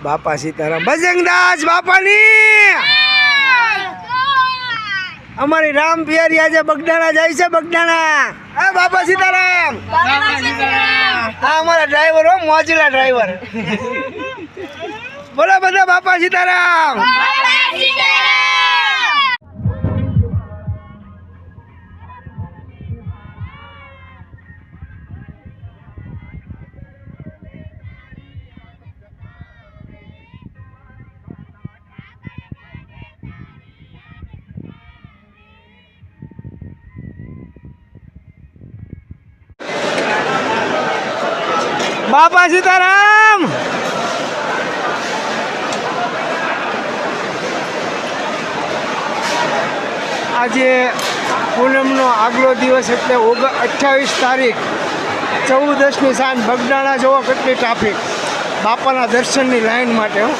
બાપા સીતારામ બજરંગદાસ બાપાની અમારી રામ પિયરી આજે બગડાણા જાય છે બગડાણા હા બાપા સીતારામ હા અમારા ડ્રાઈવર હો મોજીલા ડ્રાઈવર બોલો બધા બાપા સીતારામ બાપા સીતારામ આજે પૂનમનો આગલો દિવસ એટલે 28 તારીખ 14ની સાંજ બગડાણા જોવો કેટલી ટ્રાફિક બાપાના દર્શનની લાઈન માટે હો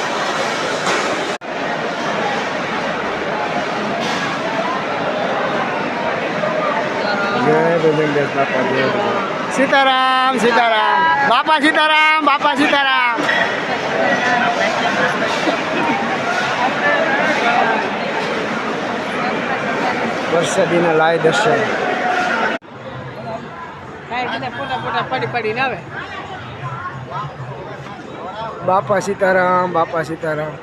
જય બજરંગદાસ બાપા જય સીતારામ સીતારામ બાપા સીતારામ બાપા સીતારામ વરસાદીના લાય દર્શન બાપા સીતારામ બાપા સીતારામ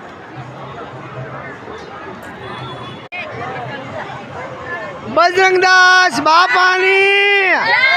બજરંગદાસ બાપાની